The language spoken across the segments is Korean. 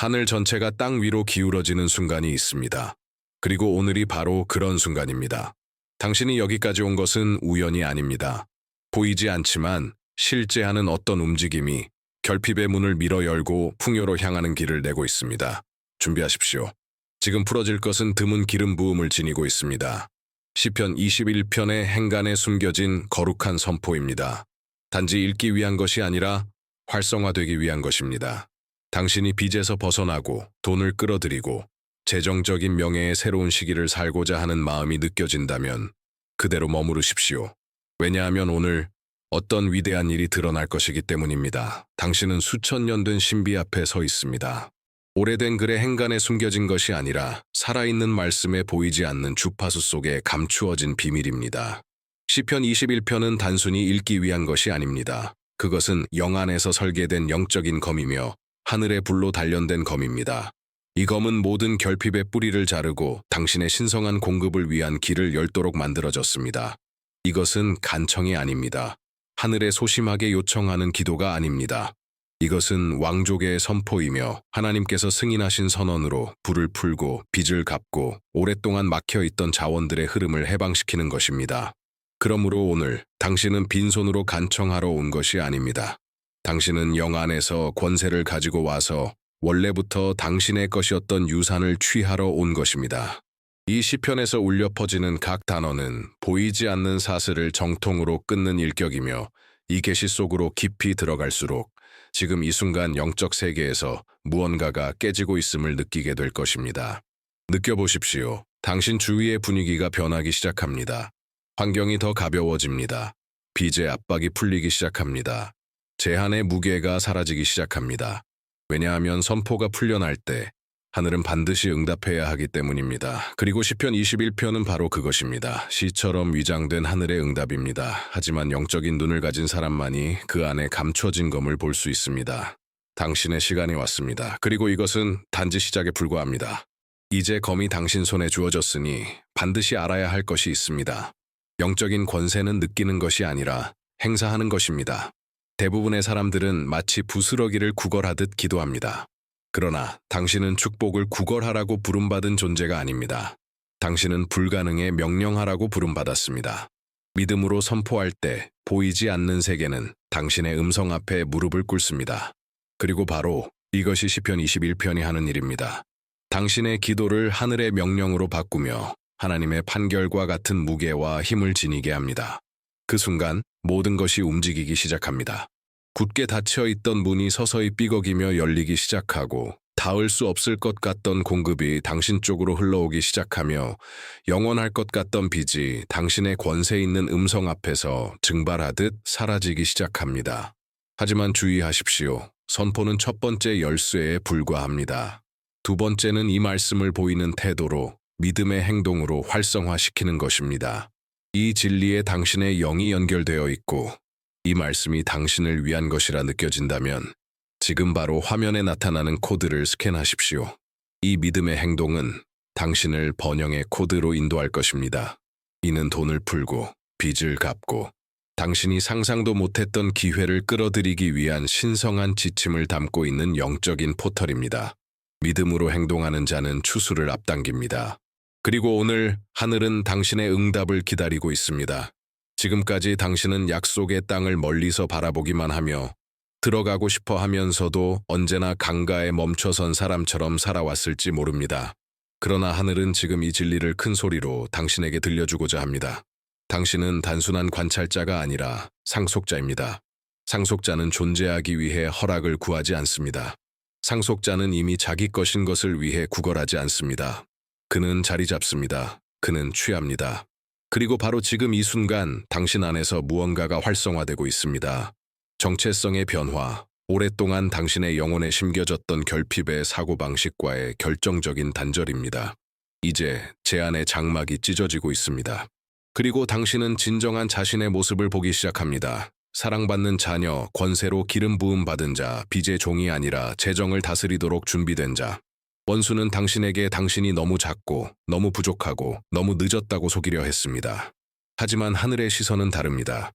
하늘 전체가 땅 위로 기울어지는 순간이 있습니다. 그리고 오늘이 바로 그런 순간입니다. 당신이 여기까지 온 것은 우연이 아닙니다. 보이지 않지만 실제 하는 어떤 움직임이 결핍의 문을 밀어 열고 풍요로 향하는 길을 내고 있습니다. 준비하십시오. 지금 풀어질 것은 드문 기름 부음을 지니고 있습니다. 시편 21편의 행간에 숨겨진 거룩한 선포입니다. 단지 읽기 위한 것이 아니라 활성화되기 위한 것입니다. 당신이 빚에서 벗어나고 돈을 끌어들이고 재정적인 명예의 새로운 시기를 살고자 하는 마음이 느껴진다면 그대로 머무르십시오. 왜냐하면 오늘 어떤 위대한 일이 드러날 것이기 때문입니다. 당신은 수천 년 된 신비 앞에 서 있습니다. 오래된 글의 행간에 숨겨진 것이 아니라 살아있는 말씀에 보이지 않는 주파수 속에 감추어진 비밀입니다. 시편 21편은 단순히 읽기 위한 것이 아닙니다. 그것은 영 안에서 설계된 영적인 검이며 하늘의 불로 단련된 검입니다. 이 검은 모든 결핍의 뿌리를 자르고 당신의 신성한 공급을 위한 길을 열도록 만들어졌습니다. 이것은 간청이 아닙니다. 하늘에 소심하게 요청하는 기도가 아닙니다. 이것은 왕족의 선포이며 하나님께서 승인하신 선언으로 불을 풀고 빚을 갚고 오랫동안 막혀있던 자원들의 흐름을 해방시키는 것입니다. 그러므로 오늘 당신은 빈손으로 간청하러 온 것이 아닙니다. 당신은 영 안에서 권세를 가지고 와서 원래부터 당신의 것이었던 유산을 취하러 온 것입니다. 이 시편에서 울려 퍼지는 각 단어는 보이지 않는 사슬을 정통으로 끊는 일격이며 이 계시 속으로 깊이 들어갈수록 지금 이 순간 영적 세계에서 무언가가 깨지고 있음을 느끼게 될 것입니다. 느껴보십시오. 당신 주위의 분위기가 변하기 시작합니다. 환경이 더 가벼워집니다. 빚의 압박이 풀리기 시작합니다. 제한의 무게가 사라지기 시작합니다. 왜냐하면 선포가 풀려날 때 하늘은 반드시 응답해야 하기 때문입니다. 그리고 시편 21편은 바로 그것입니다. 시처럼 위장된 하늘의 응답입니다. 하지만 영적인 눈을 가진 사람만이 그 안에 감춰진 검을 볼 수 있습니다. 당신의 시간이 왔습니다. 그리고 이것은 단지 시작에 불과합니다. 이제 검이 당신 손에 주어졌으니 반드시 알아야 할 것이 있습니다. 영적인 권세는 느끼는 것이 아니라 행사하는 것입니다. 대부분의 사람들은 마치 부스러기를 구걸하듯 기도합니다. 그러나 당신은 축복을 구걸하라고 부름받은 존재가 아닙니다. 당신은 불가능에 명령하라고 부름받았습니다. 믿음으로 선포할 때 보이지 않는 세계는 당신의 음성 앞에 무릎을 꿇습니다. 그리고 바로 이것이 시편 21편이 하는 일입니다. 당신의 기도를 하늘의 명령으로 바꾸며 하나님의 판결과 같은 무게와 힘을 지니게 합니다. 그 순간 모든 것이 움직이기 시작합니다. 굳게 닫혀있던 문이 서서히 삐걱이며 열리기 시작하고 닿을 수 없을 것 같던 공급이 당신 쪽으로 흘러오기 시작하며 영원할 것 같던 빚이 당신의 권세 있는 음성 앞에서 증발하듯 사라지기 시작합니다. 하지만 주의하십시오. 선포는 첫 번째 열쇠에 불과합니다. 두 번째는 이 말씀을 보이는 태도로 믿음의 행동으로 활성화시키는 것입니다. 이 진리에 당신의 영이 연결되어 있고 이 말씀이 당신을 위한 것이라 느껴진다면 지금 바로 화면에 나타나는 코드를 스캔하십시오. 이 믿음의 행동은 당신을 번영의 코드로 인도할 것입니다. 이는 돈을 풀고 빚을 갚고 당신이 상상도 못했던 기회를 끌어들이기 위한 신성한 지침을 담고 있는 영적인 포털입니다. 믿음으로 행동하는 자는 추수를 앞당깁니다. 그리고 오늘 하늘은 당신의 응답을 기다리고 있습니다. 지금까지 당신은 약속의 땅을 멀리서 바라보기만 하며 들어가고 싶어 하면서도 언제나 강가에 멈춰선 사람처럼 살아왔을지 모릅니다. 그러나 하늘은 지금 이 진리를 큰 소리로 당신에게 들려주고자 합니다. 당신은 단순한 관찰자가 아니라 상속자입니다. 상속자는 존재하기 위해 허락을 구하지 않습니다. 상속자는 이미 자기 것인 것을 위해 구걸하지 않습니다. 그는 자리 잡습니다. 그는 취합니다. 그리고 바로 지금 이 순간 당신 안에서 무언가가 활성화되고 있습니다. 정체성의 변화, 오랫동안 당신의 영혼에 심겨졌던 결핍의 사고방식과의 결정적인 단절입니다. 이제 제 안의 장막이 찢어지고 있습니다. 그리고 당신은 진정한 자신의 모습을 보기 시작합니다. 사랑받는 자녀, 권세로 기름 부음 받은 자, 빚의 종이 아니라 재정을 다스리도록 준비된 자. 원수는 당신에게 당신이 너무 작고 너무 부족하고 너무 늦었다고 속이려 했습니다. 하지만 하늘의 시선은 다릅니다.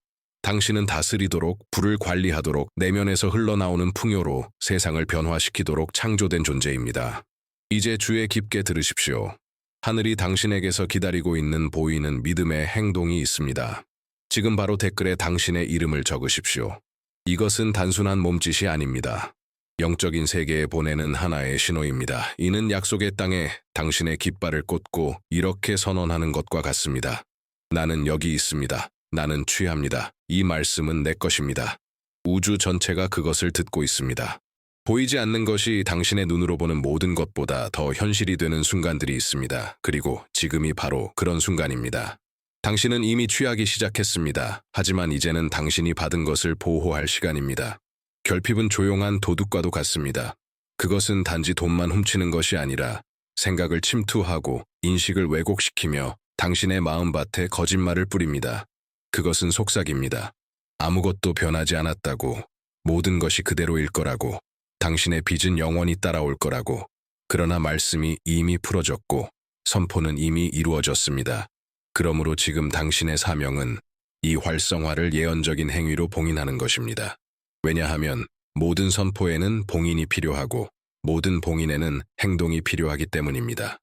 당신은 다스리도록, 불을 관리하도록, 내면에서 흘러나오는 풍요로 세상을 변화시키도록 창조된 존재입니다. 이제 주의 깊게 들으십시오. 하늘이 당신에게서 기다리고 있는 보이는 믿음의 행동이 있습니다. 지금 바로 댓글에 당신의 이름을 적으십시오. 이것은 단순한 몸짓이 아닙니다. 영적인 세계에 보내는 하나의 신호입니다. 이는 약속의 땅에 당신의 깃발을 꽂고 이렇게 선언하는 것과 같습니다. 나는 여기 있습니다. 나는 취합니다. 이 말씀은 내 것입니다. 우주 전체가 그것을 듣고 있습니다. 보이지 않는 것이 당신의 눈으로 보는 모든 것보다 더 현실이 되는 순간들이 있습니다. 그리고 지금이 바로 그런 순간입니다. 당신은 이미 취하기 시작했습니다. 하지만 이제는 당신이 받은 것을 보호할 시간입니다. 결핍은 조용한 도둑과도 같습니다. 그것은 단지 돈만 훔치는 것이 아니라 생각을 침투하고 인식을 왜곡시키며 당신의 마음밭에 거짓말을 뿌립니다. 그것은 속삭입니다. 아무것도 변하지 않았다고, 모든 것이 그대로일 거라고, 당신의 빚은 영원히 따라올 거라고. 그러나 말씀이 이미 풀어졌고 선포는 이미 이루어졌습니다. 그러므로 지금 당신의 사명은 이 활성화를 예언적인 행위로 봉인하는 것입니다. 왜냐하면 모든 선포에는 봉인이 필요하고 모든 봉인에는 행동이 필요하기 때문입니다.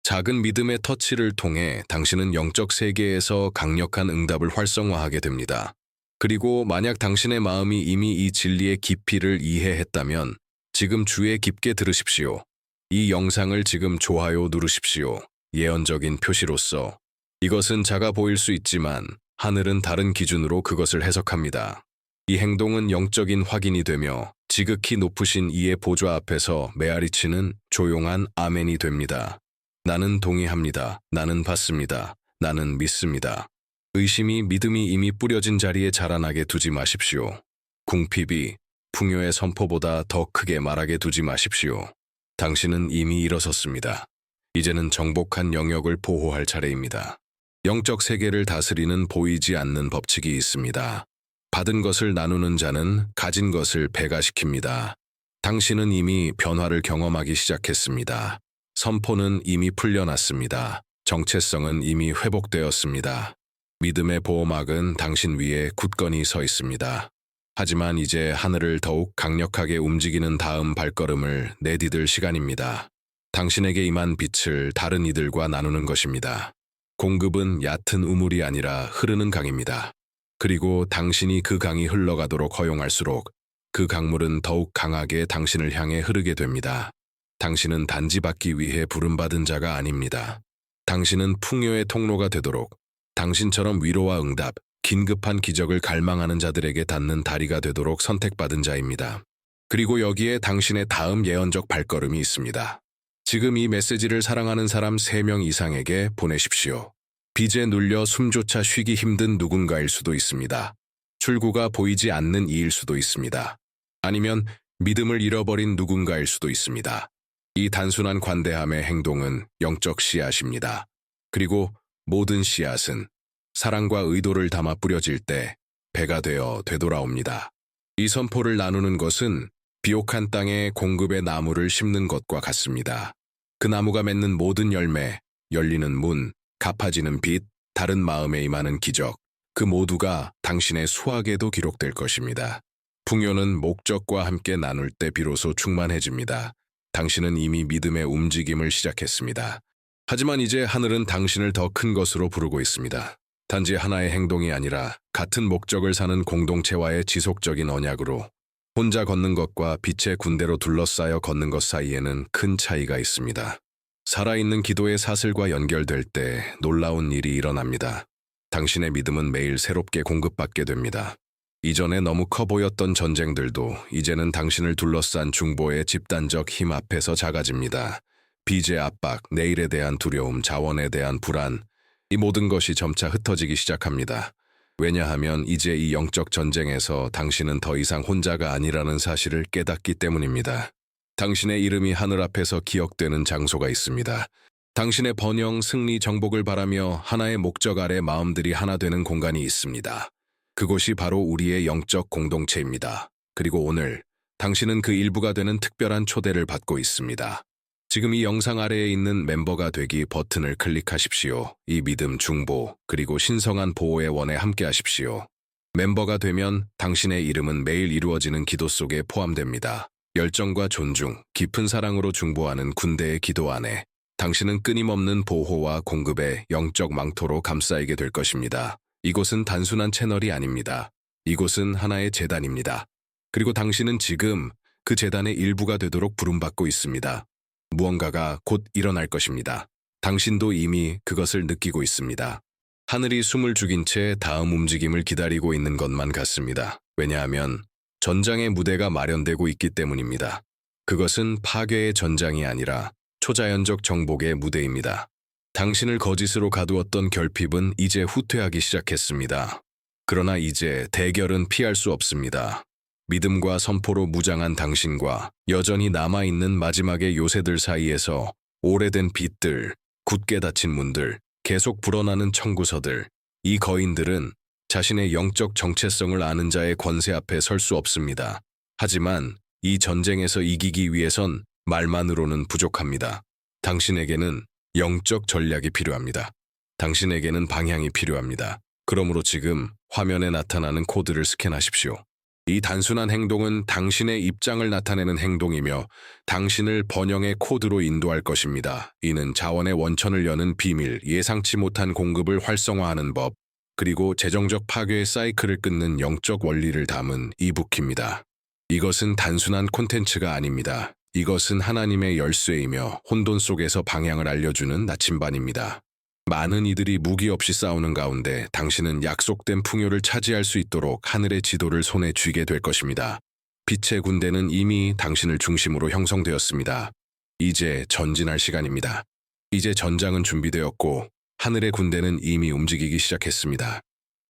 작은 믿음의 터치를 통해 당신은 영적 세계에서 강력한 응답을 활성화하게 됩니다. 그리고 만약 당신의 마음이 이미 이 진리의 깊이를 이해했다면 지금 주의 깊게 들으십시오. 이 영상을 지금 좋아요 누르십시오. 예언적인 표시로서. 이것은 작아 보일 수 있지만 하늘은 다른 기준으로 그것을 해석합니다. 이 행동은 영적인 확인이 되며 지극히 높으신 이의 보좌 앞에서 메아리치는 조용한 아멘이 됩니다. 나는 동의합니다. 나는 받습니다. 나는 믿습니다. 의심이 믿음이 이미 뿌려진 자리에 자라나게 두지 마십시오. 궁핍이 풍요의 선포보다 더 크게 말하게 두지 마십시오. 당신은 이미 일어섰습니다. 이제는 정복한 영역을 보호할 차례입니다. 영적 세계를 다스리는 보이지 않는 법칙이 있습니다. 받은 것을 나누는 자는 가진 것을 배가시킵니다. 당신은 이미 변화를 경험하기 시작했습니다. 선포는 이미 풀려났습니다. 정체성은 이미 회복되었습니다. 믿음의 보호막은 당신 위에 굳건히 서 있습니다. 하지만 이제 하늘을 더욱 강력하게 움직이는 다음 발걸음을 내디딜 시간입니다. 당신에게 임한 빛을 다른 이들과 나누는 것입니다. 공급은 얕은 우물이 아니라 흐르는 강입니다. 그리고 당신이 그 강이 흘러가도록 허용할수록 그 강물은 더욱 강하게 당신을 향해 흐르게 됩니다. 당신은 단지 받기 위해 부름받은 자가 아닙니다. 당신은 풍요의 통로가 되도록 당신처럼 위로와 응답, 긴급한 기적을 갈망하는 자들에게 닿는 다리가 되도록 선택받은 자입니다. 그리고 여기에 당신의 다음 예언적 발걸음이 있습니다. 지금 이 메시지를 사랑하는 사람 3명 이상에게 보내십시오. 빚에 눌려 숨조차 쉬기 힘든 누군가일 수도 있습니다. 출구가 보이지 않는 이일 수도 있습니다. 아니면 믿음을 잃어버린 누군가일 수도 있습니다. 이 단순한 관대함의 행동은 영적 씨앗입니다. 그리고 모든 씨앗은 사랑과 의도를 담아 뿌려질 때 배가 되어 되돌아옵니다. 이 선포를 나누는 것은 비옥한 땅에 공급의 나무를 심는 것과 같습니다. 그 나무가 맺는 모든 열매, 열리는 문, 갚아지는 빚, 다른 마음에 임하는 기적, 그 모두가 당신의 수학에도 기록될 것입니다. 풍요는 목적과 함께 나눌 때 비로소 충만해집니다. 당신은 이미 믿음의 움직임을 시작했습니다. 하지만 이제 하늘은 당신을 더 큰 것으로 부르고 있습니다. 단지 하나의 행동이 아니라 같은 목적을 사는 공동체와의 지속적인 언약으로 혼자 걷는 것과 빛의 군대로 둘러싸여 걷는 것 사이에는 큰 차이가 있습니다. 살아있는 기도의 사슬과 연결될 때 놀라운 일이 일어납니다. 당신의 믿음은 매일 새롭게 공급받게 됩니다. 이전에 너무 커 보였던 전쟁들도 이제는 당신을 둘러싼 중보의 집단적 힘 앞에서 작아집니다. 빚의 압박, 내일에 대한 두려움, 자원에 대한 불안, 이 모든 것이 점차 흩어지기 시작합니다. 왜냐하면 이제 이 영적 전쟁에서 당신은 더 이상 혼자가 아니라는 사실을 깨닫기 때문입니다. 당신의 이름이 하늘 앞에서 기억되는 장소가 있습니다. 당신의 번영, 승리, 정복을 바라며 하나의 목적 아래 마음들이 하나 되는 공간이 있습니다. 그곳이 바로 우리의 영적 공동체입니다. 그리고 오늘 당신은 그 일부가 되는 특별한 초대를 받고 있습니다. 지금 이 영상 아래에 있는 멤버가 되기 버튼을 클릭하십시오. 이 믿음 중보, 그리고 신성한 보호의 원에 함께 하십시오. 멤버가 되면 당신의 이름은 매일 이루어지는 기도 속에 포함됩니다. 열정과 존중, 깊은 사랑으로 중보하는 군대의 기도 안에 당신은 끊임없는 보호와 공급의 영적 망토로 감싸이게 될 것입니다. 이곳은 단순한 채널이 아닙니다. 이곳은 하나의 재단입니다. 그리고 당신은 지금 그 재단의 일부가 되도록 부름받고 있습니다. 무언가가 곧 일어날 것입니다. 당신도 이미 그것을 느끼고 있습니다. 하늘이 숨을 죽인 채 다음 움직임을 기다리고 있는 것만 같습니다. 왜냐하면 전장의 무대가 마련되고 있기 때문입니다. 그것은 파괴의 전장이 아니라 초자연적 정복의 무대입니다. 당신을 거짓으로 가두었던 결핍은 이제 후퇴하기 시작했습니다. 그러나 이제 대결은 피할 수 없습니다. 믿음과 선포로 무장한 당신과 여전히 남아있는 마지막의 요새들 사이에서 오래된 빗들, 굳게 닫힌 문들, 계속 불어나는 청구서들, 이 거인들은 자신의 영적 정체성을 아는 자의 권세 앞에 설 수 없습니다. 하지만 이 전쟁에서 이기기 위해선 말만으로는 부족합니다. 당신에게는 영적 전략이 필요합니다. 당신에게는 방향이 필요합니다. 그러므로 지금 화면에 나타나는 코드를 스캔하십시오. 이 단순한 행동은 당신의 입장을 나타내는 행동이며 당신을 번영의 코드로 인도할 것입니다. 이는 자원의 원천을 여는 비밀, 예상치 못한 공급을 활성화하는 법, 그리고 재정적 파괴의 사이클을 끊는 영적 원리를 담은 이북입니다. 이것은 단순한 콘텐츠가 아닙니다. 이것은 하나님의 열쇠이며 혼돈 속에서 방향을 알려주는 나침반입니다. 많은 이들이 무기 없이 싸우는 가운데 당신은 약속된 풍요를 차지할 수 있도록 하늘의 지도를 손에 쥐게 될 것입니다. 빛의 군대는 이미 당신을 중심으로 형성되었습니다. 이제 전진할 시간입니다. 이제 전장은 준비되었고 하늘의 군대는 이미 움직이기 시작했습니다.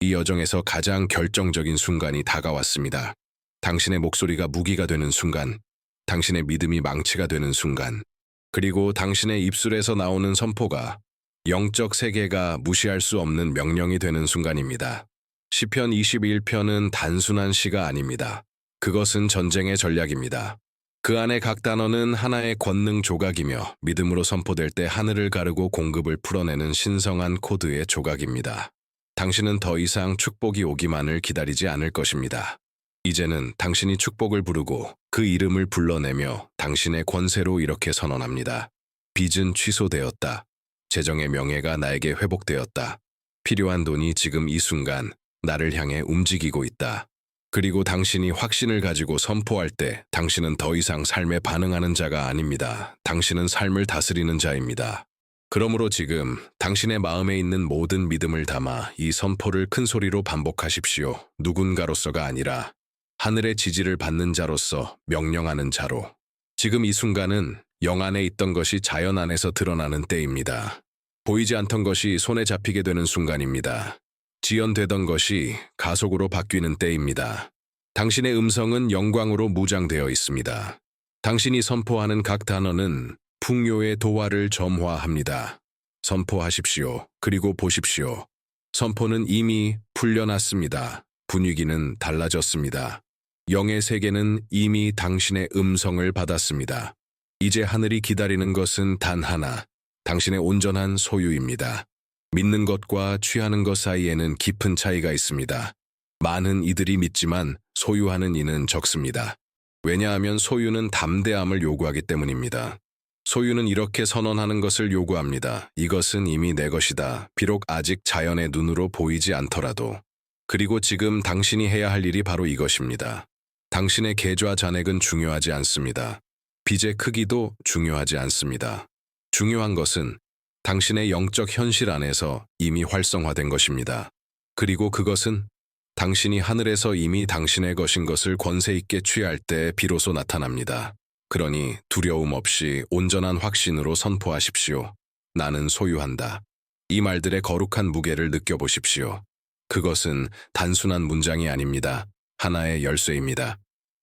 이 여정에서 가장 결정적인 순간이 다가왔습니다. 당신의 목소리가 무기가 되는 순간, 당신의 믿음이 망치가 되는 순간, 그리고 당신의 입술에서 나오는 선포가 영적 세계가 무시할 수 없는 명령이 되는 순간입니다. 시편 21편은 단순한 시가 아닙니다. 그것은 전쟁의 전략입니다. 그 안에 각 단어는 하나의 권능 조각이며 믿음으로 선포될 때 하늘을 가르고 공급을 풀어내는 신성한 코드의 조각입니다. 당신은 더 이상 축복이 오기만을 기다리지 않을 것입니다. 이제는 당신이 축복을 부르고 그 이름을 불러내며 당신의 권세로 이렇게 선언합니다. 빚은 취소되었다. 재정의 명예가 나에게 회복되었다. 필요한 돈이 지금 이 순간 나를 향해 움직이고 있다. 그리고 당신이 확신을 가지고 선포할 때 당신은 더 이상 삶에 반응하는 자가 아닙니다. 당신은 삶을 다스리는 자입니다. 그러므로 지금 당신의 마음에 있는 모든 믿음을 담아 이 선포를 큰 소리로 반복하십시오. 누군가로서가 아니라 하늘의 지지를 받는 자로서 명령하는 자로. 지금 이 순간은 영 안에 있던 것이 자연 안에서 드러나는 때입니다. 보이지 않던 것이 손에 잡히게 되는 순간입니다. 지연되던 것이 가속으로 바뀌는 때입니다. 당신의 음성은 영광으로 무장되어 있습니다. 당신이 선포하는 각 단어는 풍요의 도화를 점화합니다. 선포하십시오. 그리고 보십시오. 선포는 이미 풀려났습니다. 분위기는 달라졌습니다. 영의 세계는 이미 당신의 음성을 받았습니다. 이제 하늘이 기다리는 것은 단 하나, 당신의 온전한 소유입니다. 믿는 것과 취하는 것 사이에는 깊은 차이가 있습니다. 많은 이들이 믿지만 소유하는 이는 적습니다. 왜냐하면 소유는 담대함을 요구하기 때문입니다. 소유는 이렇게 선언하는 것을 요구합니다. 이것은 이미 내 것이다. 비록 아직 자연의 눈으로 보이지 않더라도. 그리고 지금 당신이 해야 할 일이 바로 이것입니다. 당신의 계좌 잔액은 중요하지 않습니다. 빚의 크기도 중요하지 않습니다. 중요한 것은 당신의 영적 현실 안에서 이미 활성화된 것입니다. 그리고 그것은 당신이 하늘에서 이미 당신의 것인 것을 권세 있게 취할 때 비로소 나타납니다. 그러니 두려움 없이 온전한 확신으로 선포하십시오. 나는 소유한다. 이 말들의 거룩한 무게를 느껴보십시오. 그것은 단순한 문장이 아닙니다. 하나의 열쇠입니다.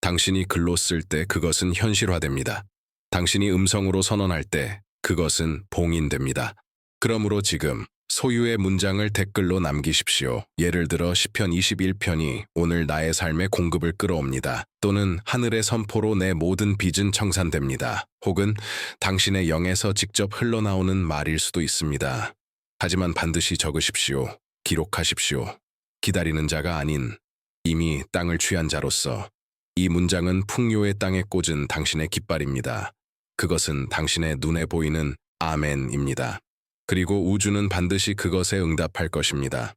당신이 글로 쓸 때 그것은 현실화됩니다. 당신이 음성으로 선언할 때 그것은 봉인됩니다. 그러므로 지금 소유의 문장을 댓글로 남기십시오. 예를 들어 시편 21편이 오늘 나의 삶의 공급을 끌어옵니다. 또는 하늘의 선포로 내 모든 빚은 청산됩니다. 혹은 당신의 영에서 직접 흘러나오는 말일 수도 있습니다. 하지만 반드시 적으십시오. 기록하십시오. 기다리는 자가 아닌 이미 땅을 취한 자로서 이 문장은 풍요의 땅에 꽂은 당신의 깃발입니다. 그것은 당신의 눈에 보이는 아멘입니다. 그리고 우주는 반드시 그것에 응답할 것입니다.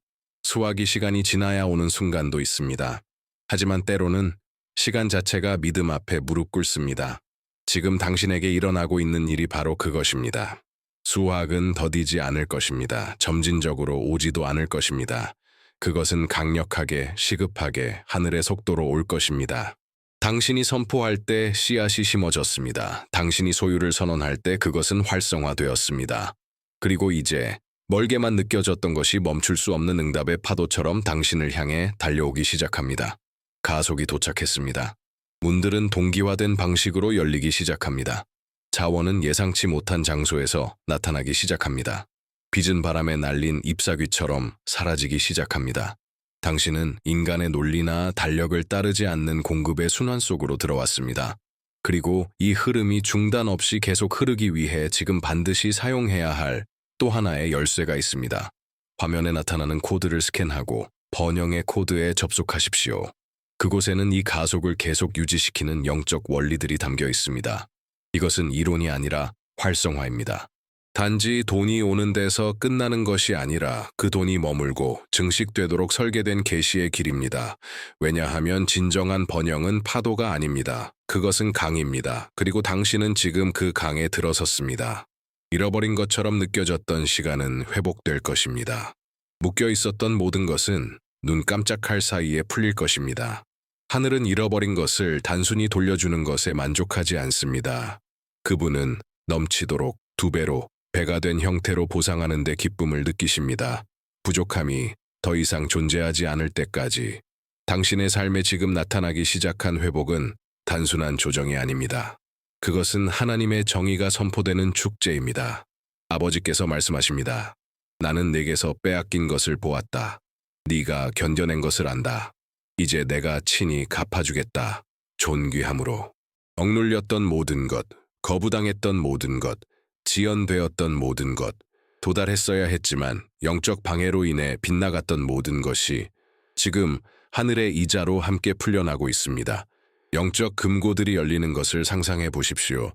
수화기 시간이 지나야 오는 순간도 있습니다. 하지만 때로는 시간 자체가 믿음 앞에 무릎 꿇습니다. 지금 당신에게 일어나고 있는 일이 바로 그것입니다. 수확은 더디지 않을 것입니다. 점진적으로 오지도 않을 것입니다. 그것은 강력하게, 시급하게 하늘의 속도로 올 것입니다. 당신이 선포할 때 씨앗이 심어졌습니다. 당신이 소유를 선언할 때 그것은 활성화되었습니다. 그리고 이제 멀게만 느껴졌던 것이 멈출 수 없는 응답의 파도처럼 당신을 향해 달려오기 시작합니다. 가속이 도착했습니다. 문들은 동기화된 방식으로 열리기 시작합니다. 자원은 예상치 못한 장소에서 나타나기 시작합니다. 빚은 바람에 날린 잎사귀처럼 사라지기 시작합니다. 당신은 인간의 논리나 달력을 따르지 않는 공급의 순환 속으로 들어왔습니다. 그리고 이 흐름이 중단 없이 계속 흐르기 위해 지금 반드시 사용해야 할 또 하나의 열쇠가 있습니다. 화면에 나타나는 코드를 스캔하고 번영의 코드에 접속하십시오. 그곳에는 이 가속을 계속 유지시키는 영적 원리들이 담겨 있습니다. 이것은 이론이 아니라 활성화입니다. 단지 돈이 오는 데서 끝나는 것이 아니라 그 돈이 머물고 증식되도록 설계된 계시의 길입니다. 왜냐하면 진정한 번영은 파도가 아닙니다. 그것은 강입니다. 그리고 당신은 지금 그 강에 들어섰습니다. 잃어버린 것처럼 느껴졌던 시간은 회복될 것입니다. 묶여 있었던 모든 것은 눈 깜짝할 사이에 풀릴 것입니다. 하늘은 잃어버린 것을 단순히 돌려주는 것에 만족하지 않습니다. 그분은 넘치도록 2배로 배가 된 형태로 보상하는 데 기쁨을 느끼십니다. 부족함이 더 이상 존재하지 않을 때까지. 당신의 삶에 지금 나타나기 시작한 회복은 단순한 조정이 아닙니다. 그것은 하나님의 정의가 선포되는 축제입니다. 아버지께서 말씀하십니다. 나는 내게서 빼앗긴 것을 보았다. 네가 견뎌낸 것을 안다. 이제 내가 친히 갚아주겠다. 존귀함으로. 억눌렸던 모든 것, 거부당했던 모든 것, 지연되었던 모든 것, 도달했어야 했지만 영적 방해로 인해 빗나갔던 모든 것이 지금 하늘의 이자로 함께 풀려나고 있습니다. 영적 금고들이 열리는 것을 상상해 보십시오.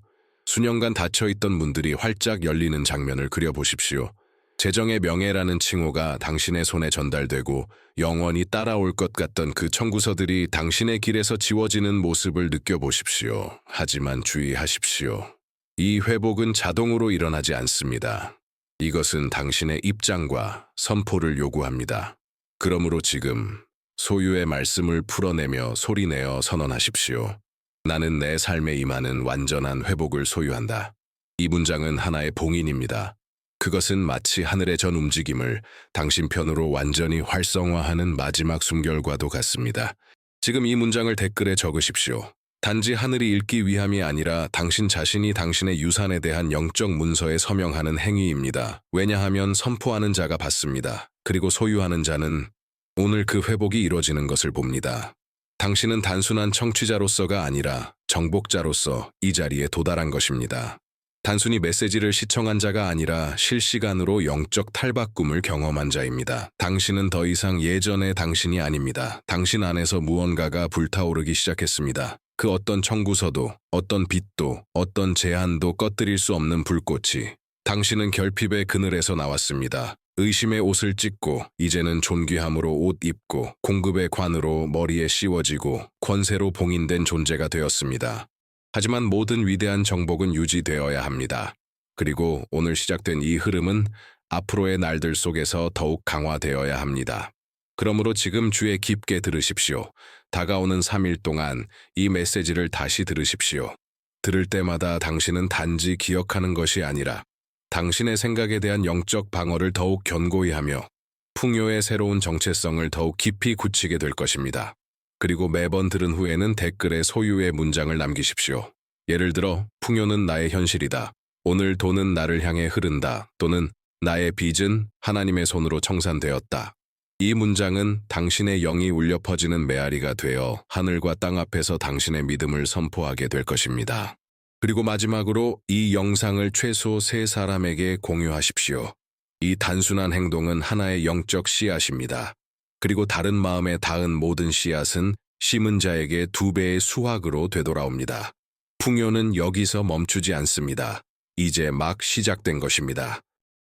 수년간 닫혀있던 문들이 활짝 열리는 장면을 그려보십시오. 재정의 명예라는 칭호가 당신의 손에 전달되고 영원히 따라올 것 같던 그 청구서들이 당신의 길에서 지워지는 모습을 느껴보십시오. 하지만 주의하십시오. 이 회복은 자동으로 일어나지 않습니다. 이것은 당신의 입장과 선포를 요구합니다. 그러므로 지금 소유의 말씀을 풀어내며 소리내어 선언하십시오. 나는 내 삶에 임하는 완전한 회복을 소유한다. 이 문장은 하나의 봉인입니다. 그것은 마치 하늘의 전 움직임을 당신 편으로 완전히 활성화하는 마지막 숨결과도 같습니다. 지금 이 문장을 댓글에 적으십시오. 단지 하늘이 읽기 위함이 아니라 당신 자신이 당신의 유산에 대한 영적 문서에 서명하는 행위입니다. 왜냐하면 선포하는 자가 받습니다. 그리고 소유하는 자는 오늘 그 회복이 이루어지는 것을 봅니다. 당신은 단순한 청취자로서가 아니라 정복자로서 이 자리에 도달한 것입니다. 단순히 메시지를 시청한 자가 아니라 실시간으로 영적 탈바꿈을 경험한 자입니다. 당신은 더 이상 예전의 당신이 아닙니다. 당신 안에서 무언가가 불타오르기 시작했습니다. 그 어떤 청구서도, 어떤 빚도, 어떤 제한도 꺼뜨릴 수 없는 불꽃이. 당신은 결핍의 그늘에서 나왔습니다. 의심의 옷을 찢고 이제는 존귀함으로 옷 입고 공급의 관으로 머리에 씌워지고 권세로 봉인된 존재가 되었습니다. 하지만 모든 위대한 정복은 유지되어야 합니다. 그리고 오늘 시작된 이 흐름은 앞으로의 날들 속에서 더욱 강화되어야 합니다. 그러므로 지금 주에 깊게 들으십시오. 다가오는 3일 동안 이 메시지를 다시 들으십시오. 들을 때마다 당신은 단지 기억하는 것이 아니라 당신의 생각에 대한 영적 방어를 더욱 견고히 하며 풍요의 새로운 정체성을 더욱 깊이 굳히게 될 것입니다. 그리고 매번 들은 후에는 댓글에 소유의 문장을 남기십시오. 예를 들어, 풍요는 나의 현실이다. 오늘 돈은 나를 향해 흐른다. 또는 나의 빚은 하나님의 손으로 청산되었다. 이 문장은 당신의 영이 울려 퍼지는 메아리가 되어 하늘과 땅 앞에서 당신의 믿음을 선포하게 될 것입니다. 그리고 마지막으로 이 영상을 최소 3사람에게 공유하십시오. 이 단순한 행동은 하나의 영적 씨앗입니다. 그리고 다른 마음에 닿은 모든 씨앗은 심은 자에게 2배의 수확으로 되돌아옵니다. 풍요는 여기서 멈추지 않습니다. 이제 막 시작된 것입니다.